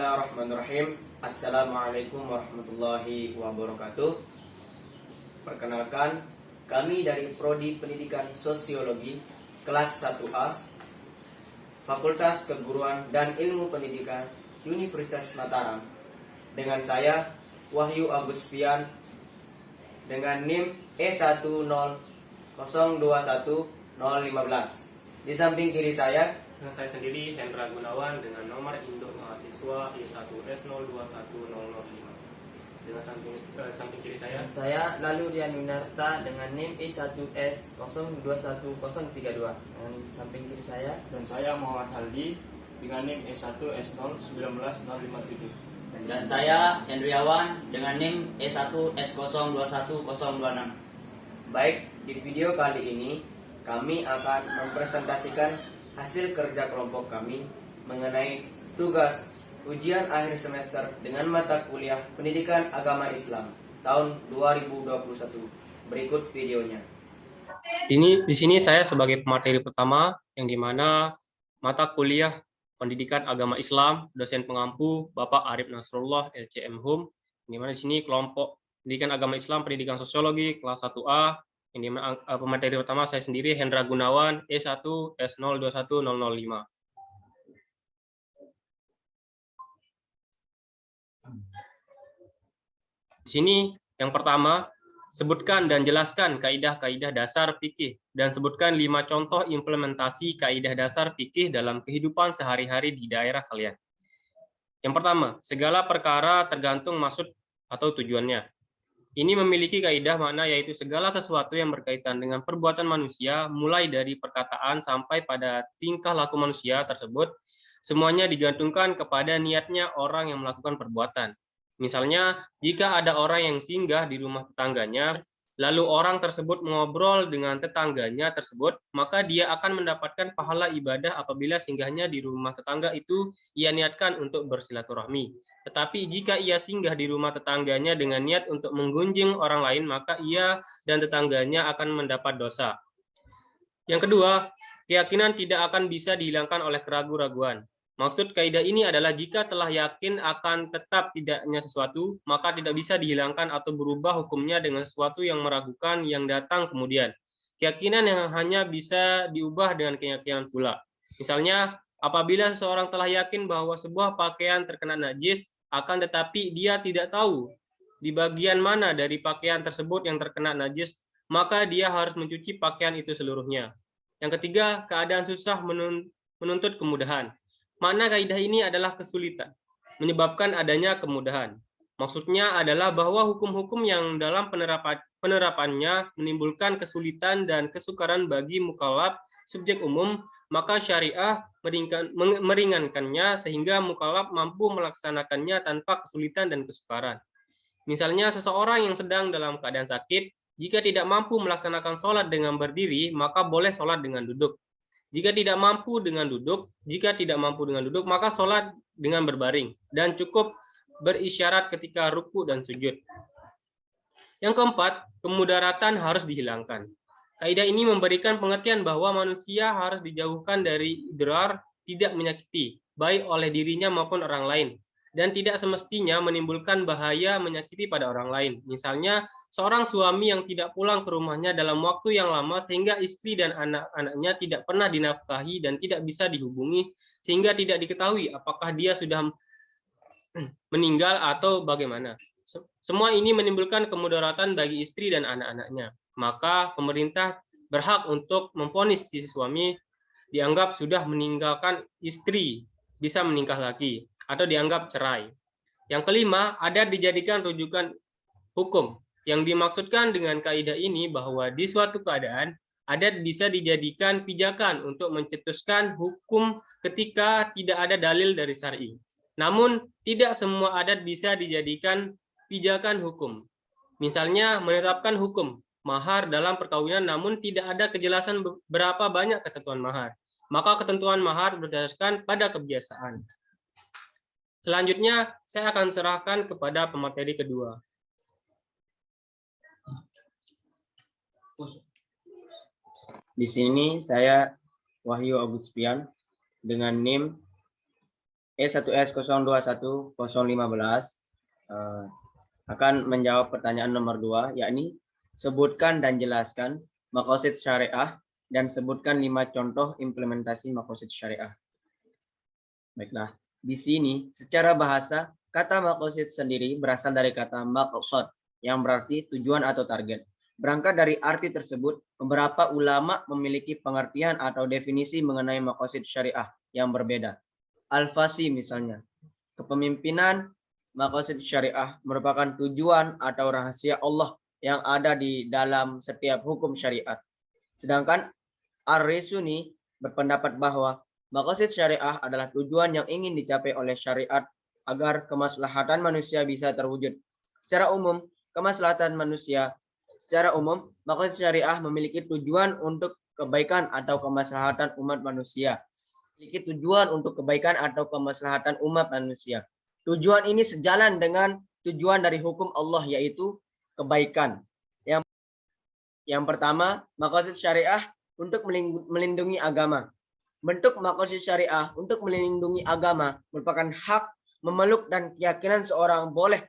Bismillahirrahmanirrahim. Assalamualaikum warahmatullahi wabarakatuh. Perkenalkan, kami dari Prodi Pendidikan Sosiologi kelas 1A Fakultas Keguruan dan Ilmu Pendidikan Universitas Mataram. Dengan saya Wahyu Agus Pian dengan NIM E100210515. Di samping kiri saya Dengan saya sendiri, Hendra Gunawan, dengan nomor induk mahasiswa I1S021005. Dengan samping kiri saya lalu Rian Winarta dengan NIM I1S021032. Dan samping kiri saya, Dan saya Muhammad Haldi dengan NIM E1S019057. Dan saya Hendriawan dengan NIM E1S021026. Baik, di video kali ini kami akan mempresentasikan hasil kerja kelompok kami mengenai tugas ujian akhir semester dengan mata kuliah Pendidikan Agama Islam tahun 2021. Berikut videonya. Di sini saya sebagai pemateri pertama, yang dimana mata kuliah Pendidikan Agama Islam, dosen pengampu Bapak Arif Nasrullah LCM Hum, di mana di sini kelompok Pendidikan Agama Islam Pendidikan Sosiologi kelas 1A, yang dimana pemateri pertama saya sendiri Hendra Gunawan E1S021005. Di sini yang pertama, sebutkan dan jelaskan kaidah-kaidah dasar fikih dan sebutkan 5 contoh implementasi kaidah dasar fikih dalam kehidupan sehari-hari di daerah kalian. Yang pertama, segala perkara tergantung maksud atau tujuannya. Ini memiliki kaidah makna yaitu segala sesuatu yang berkaitan dengan perbuatan manusia, mulai dari perkataan sampai pada tingkah laku manusia tersebut, semuanya digantungkan kepada niatnya orang yang melakukan perbuatan. Misalnya, jika ada orang yang singgah di rumah tetangganya, lalu orang tersebut mengobrol dengan tetangganya tersebut, maka dia akan mendapatkan pahala ibadah apabila singgahnya di rumah tetangga itu ia niatkan untuk bersilaturahmi. Tetapi jika ia singgah di rumah tetangganya dengan niat untuk menggunjing orang lain, maka ia dan tetangganya akan mendapat dosa. Yang kedua, keyakinan tidak akan bisa dihilangkan oleh keraguan-raguan. Maksud kaidah ini adalah jika telah yakin akan tetap tidaknya sesuatu, maka tidak bisa dihilangkan atau berubah hukumnya dengan sesuatu yang meragukan yang datang kemudian. Keyakinan yang hanya bisa diubah dengan keyakinan pula. Misalnya, apabila seseorang telah yakin bahwa sebuah pakaian terkena najis, akan tetapi dia tidak tahu di bagian mana dari pakaian tersebut yang terkena najis, maka dia harus mencuci pakaian itu seluruhnya. Yang ketiga, keadaan susah menuntut kemudahan. Makna kaidah ini adalah kesulitan, menyebabkan adanya kemudahan. Maksudnya adalah bahwa hukum-hukum yang dalam penerapannya menimbulkan kesulitan dan kesukaran bagi mukallaf subjek umum, maka syariah meringankannya sehingga mukallaf mampu melaksanakannya tanpa kesulitan dan kesukaran. Misalnya seseorang yang sedang dalam keadaan sakit, jika tidak mampu melaksanakan sholat dengan berdiri, maka boleh sholat dengan duduk. Jika tidak mampu dengan duduk, maka sholat dengan berbaring dan cukup berisyarat ketika ruku dan sujud. Yang keempat, kemudaratan harus dihilangkan. Kaidah ini memberikan pengertian bahwa manusia harus dijauhkan dari idrar, tidak menyakiti, baik oleh dirinya maupun orang lain, dan tidak semestinya menimbulkan bahaya menyakiti pada orang lain. Misalnya, seorang suami yang tidak pulang ke rumahnya dalam waktu yang lama sehingga istri dan anak-anaknya tidak pernah dinafkahi dan tidak bisa dihubungi, sehingga tidak diketahui apakah dia sudah meninggal atau bagaimana. Semua ini menimbulkan kemudaratan bagi istri dan anak-anaknya. Maka pemerintah berhak untuk memvonis si suami dianggap sudah meninggalkan istri, bisa menikah lagi, atau dianggap cerai. Yang kelima, adat dijadikan rujukan hukum. Yang dimaksudkan dengan kaidah ini bahwa di suatu keadaan, adat bisa dijadikan pijakan untuk mencetuskan hukum ketika tidak ada dalil dari syar'i. Namun, tidak semua adat bisa dijadikan pijakan hukum. Misalnya, menetapkan hukum mahar dalam perkawinan namun tidak ada kejelasan berapa banyak ketentuan mahar. Maka ketentuan mahar berdasarkan pada kebiasaan. Selanjutnya, saya akan serahkan kepada pemateri kedua. Di sini saya Wahyu Agus Pian dengan NIM E1S021-015 akan menjawab pertanyaan nomor 2, yakni sebutkan dan jelaskan maqasid syariah dan sebutkan 5 contoh implementasi maqasid syariah. Baiklah, di sini secara bahasa kata maqasid sendiri berasal dari kata maqsad yang berarti tujuan atau target. Berangkat dari arti tersebut, beberapa ulama memiliki pengertian atau definisi mengenai maqasid syariah yang berbeda. Al-Fasi misalnya, kepemimpinan maqasid syariah merupakan tujuan atau rahasia Allah yang ada di dalam setiap hukum syariat. Sedangkan Ar-Risuni berpendapat bahwa maqasid syariah adalah tujuan yang ingin dicapai oleh syariat agar kemaslahatan manusia bisa terwujud. Secara umum, maqasid syariah memiliki tujuan untuk kebaikan atau kemaslahatan umat manusia. Tujuan ini sejalan dengan tujuan dari hukum Allah, yaitu kebaikan. Yang pertama, maqasid syariah untuk melindungi agama. Bentuk maqasid syariah untuk melindungi agama merupakan hak memeluk dan keyakinan seorang boleh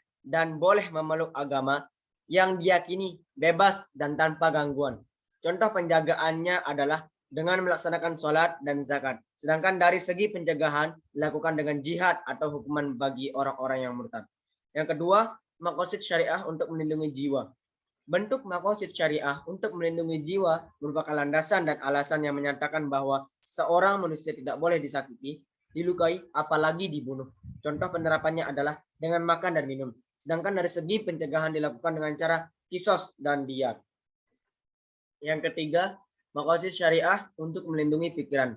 memeluk agama yang diyakini bebas dan tanpa gangguan. Contoh penjagaannya adalah dengan melaksanakan sholat dan zakat. Sedangkan dari segi pencegahan dilakukan dengan jihad atau hukuman bagi orang-orang yang murtad. Yang kedua, maqasid syariah untuk melindungi jiwa. Bentuk maqasid syariah untuk melindungi jiwa merupakan landasan dan alasan yang menyatakan bahwa seorang manusia tidak boleh disakiti, dilukai, apalagi dibunuh. Contoh penerapannya adalah dengan makan dan minum. Sedangkan dari segi pencegahan dilakukan dengan cara kisos dan diyat. Yang ketiga, maqasid syariah untuk melindungi pikiran.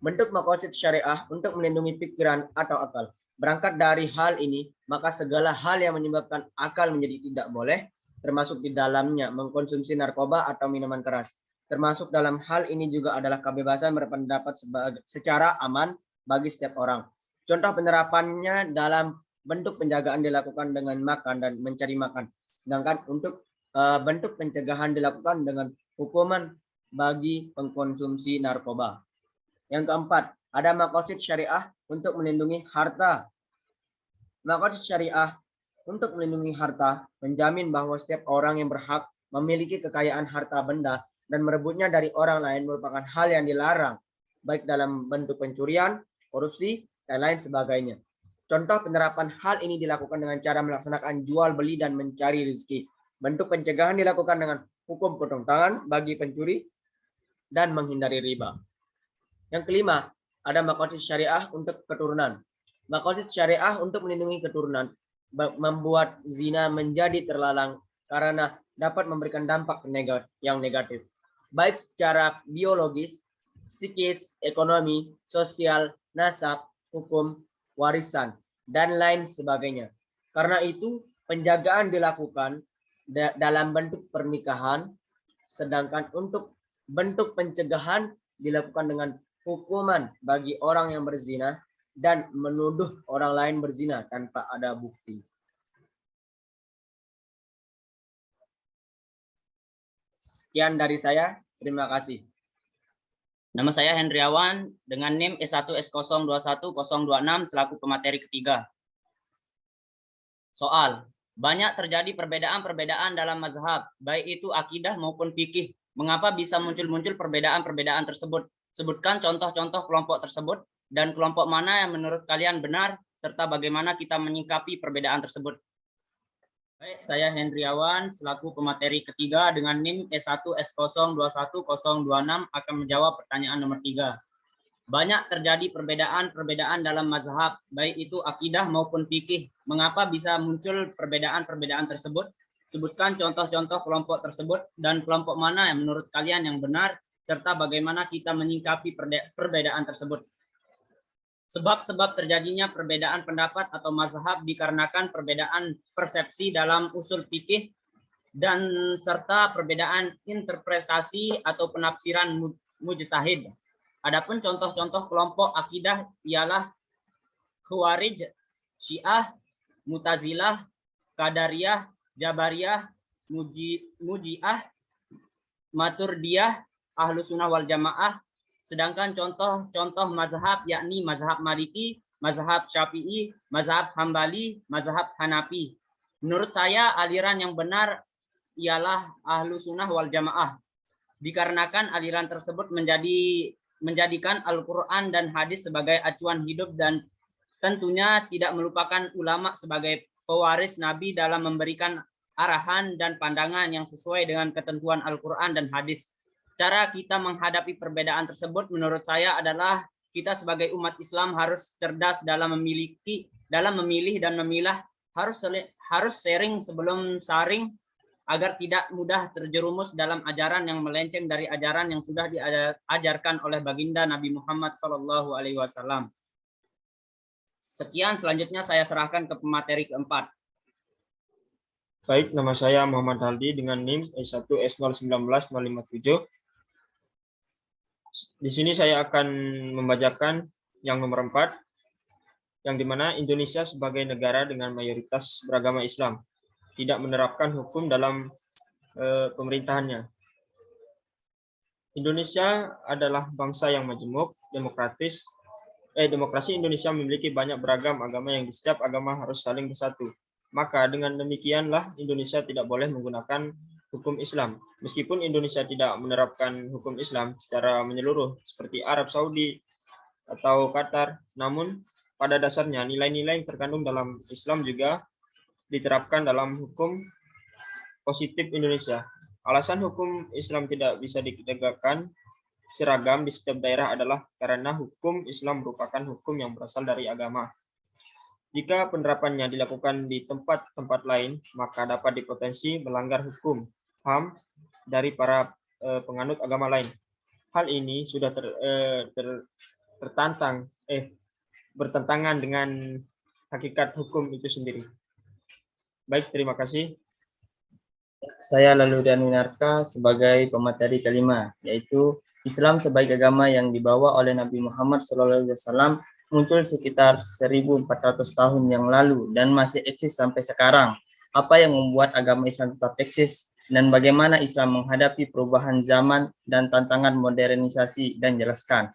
Bentuk maqasid syariah untuk melindungi pikiran atau akal. Berangkat dari hal ini, maka segala hal yang menyebabkan akal menjadi tidak boleh, termasuk di dalamnya mengkonsumsi narkoba atau minuman keras. Termasuk dalam hal ini juga adalah kebebasan berpendapat secara aman bagi setiap orang. Contoh penerapannya dalam bentuk penjagaan dilakukan dengan makan dan mencari makan. Sedangkan untuk bentuk pencegahan dilakukan dengan hukuman bagi pengkonsumsi narkoba. Yang keempat, ada maqasid syariah untuk melindungi harta. Maqasid syariah untuk melindungi harta menjamin bahwa setiap orang yang berhak memiliki kekayaan harta benda dan merebutnya dari orang lain merupakan hal yang dilarang, baik dalam bentuk pencurian, korupsi, dan lain sebagainya. Contoh penerapan hal ini dilakukan dengan cara melaksanakan jual beli dan mencari rezeki. Bentuk pencegahan dilakukan dengan hukum potong tangan bagi pencuri dan menghindari riba. Yang kelima, ada maqasid syariah untuk keturunan. Maqasid syariah untuk melindungi keturunan membuat zina menjadi terlarang karena dapat memberikan dampak yang negatif, baik secara biologis, psikis, ekonomi, sosial, nasab, hukum, warisan, dan lain sebagainya. Karena itu, penjagaan dilakukan dalam bentuk pernikahan, sedangkan untuk bentuk pencegahan dilakukan dengan hukuman bagi orang yang berzina dan menuduh orang lain berzina tanpa ada bukti. Sekian dari saya, terima kasih. Nama saya Hendriawan dengan NIM E1S021-026 selaku pemateri ketiga. Soal, banyak terjadi perbedaan-perbedaan dalam mazhab, baik itu akidah maupun fikih. Mengapa bisa muncul perbedaan-perbedaan tersebut? Sebutkan contoh-contoh kelompok tersebut dan kelompok mana yang menurut kalian benar, serta bagaimana kita menyikapi perbedaan tersebut. Baik, saya Hendriawan selaku pemateri ketiga dengan NIM E1S021-026 akan menjawab pertanyaan nomor 3. Banyak terjadi perbedaan-perbedaan dalam mazhab, baik itu akidah maupun fikih. Mengapa bisa muncul perbedaan-perbedaan tersebut? Sebutkan contoh-contoh kelompok tersebut dan kelompok mana yang menurut kalian yang benar, serta bagaimana kita menyikapi perbedaan tersebut. Sebab-sebab terjadinya perbedaan pendapat atau mazhab dikarenakan perbedaan persepsi dalam usul fikih dan serta perbedaan interpretasi atau penafsiran mujtahid. Adapun contoh-contoh kelompok akidah ialah Khawarij, Syiah, Mu'tazilah, Qadariyah, Jabariyah, Muji'ah, Maturidiyah, Ahlus Sunnah wal Jamaah. Sedangkan contoh-contoh mazhab yakni mazhab Maliki, mazhab Syafi'i, mazhab Hambali, mazhab Hanafi. Menurut saya aliran yang benar ialah Ahlu Sunnah wal Jamaah. Dikarenakan aliran tersebut menjadikan Al-Quran dan hadis sebagai acuan hidup dan tentunya tidak melupakan ulama sebagai pewaris Nabi dalam memberikan arahan dan pandangan yang sesuai dengan ketentuan Al-Quran dan hadis. Cara kita menghadapi perbedaan tersebut menurut saya adalah kita sebagai umat Islam harus cerdas dalam memilih dan memilah, harus sharing sebelum saring agar tidak mudah terjerumus dalam ajaran yang melenceng dari ajaran yang sudah diajarkan oleh baginda Nabi Muhammad SAW. Sekian, selanjutnya saya serahkan ke pemateri keempat. Baik, nama saya Muhammad Haldi dengan NIM S1S019057. Di sini saya akan membacakan yang nomor 4, yang dimana Indonesia sebagai negara dengan mayoritas beragama Islam tidak menerapkan hukum dalam pemerintahannya. Indonesia adalah bangsa yang majemuk, demokrasi Indonesia memiliki banyak beragam agama yang di setiap agama harus saling bersatu. Maka dengan demikianlah Indonesia tidak boleh menggunakan hukum Islam. Meskipun Indonesia tidak menerapkan hukum Islam secara menyeluruh seperti Arab Saudi atau Qatar, namun pada dasarnya nilai-nilai yang terkandung dalam Islam juga diterapkan dalam hukum positif Indonesia. Alasan hukum Islam tidak bisa ditegakkan seragam di setiap daerah adalah karena hukum Islam merupakan hukum yang berasal dari agama. Jika penerapannya dilakukan di tempat-tempat lain, maka dapat dipotensi melanggar hukum HAM dari para penganut agama lain. Hal ini sudah bertentangan dengan hakikat hukum itu sendiri. Baik, terima kasih. Saya Laludan Winarka sebagai pemateri kelima, yaitu Islam sebagai agama yang dibawa oleh Nabi Muhammad SAW muncul sekitar 1400 tahun yang lalu dan masih eksis sampai sekarang. Apa yang membuat agama Islam tetap eksis dan bagaimana Islam menghadapi perubahan zaman dan tantangan modernisasi, dan jelaskan.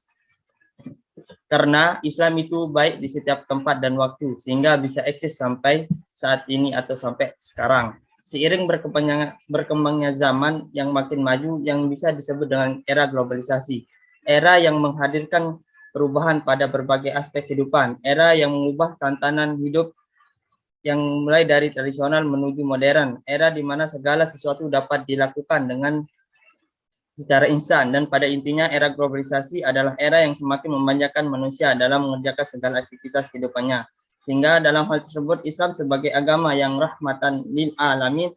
Karena Islam itu baik di setiap tempat dan waktu sehingga bisa eksis sampai saat ini atau sampai sekarang. Seiring berkembangnya zaman yang makin maju yang bisa disebut dengan era globalisasi, era yang menghadirkan perubahan pada berbagai aspek kehidupan, era yang mengubah tatanan hidup yang mulai dari tradisional menuju modern, era di mana segala sesuatu dapat dilakukan dengan secara instan, dan pada intinya era globalisasi adalah era yang semakin memanjakan manusia dalam mengerjakan segala aktivitas kehidupannya. Sehingga dalam hal tersebut Islam sebagai agama yang rahmatan lil alamin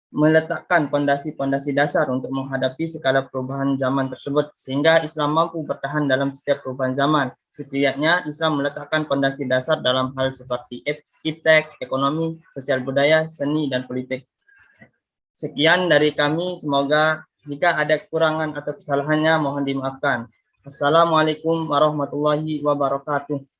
meletakkan pondasi-pondasi dasar untuk menghadapi segala perubahan zaman tersebut, sehingga Islam mampu bertahan dalam setiap perubahan zaman. Setidaknya Islam meletakkan pondasi dasar dalam hal seperti iptek, ekonomi, sosial budaya, seni, dan politik. Sekian dari kami, semoga jika ada kekurangan atau kesalahannya mohon dimaafkan. Assalamualaikum warahmatullahi wabarakatuh.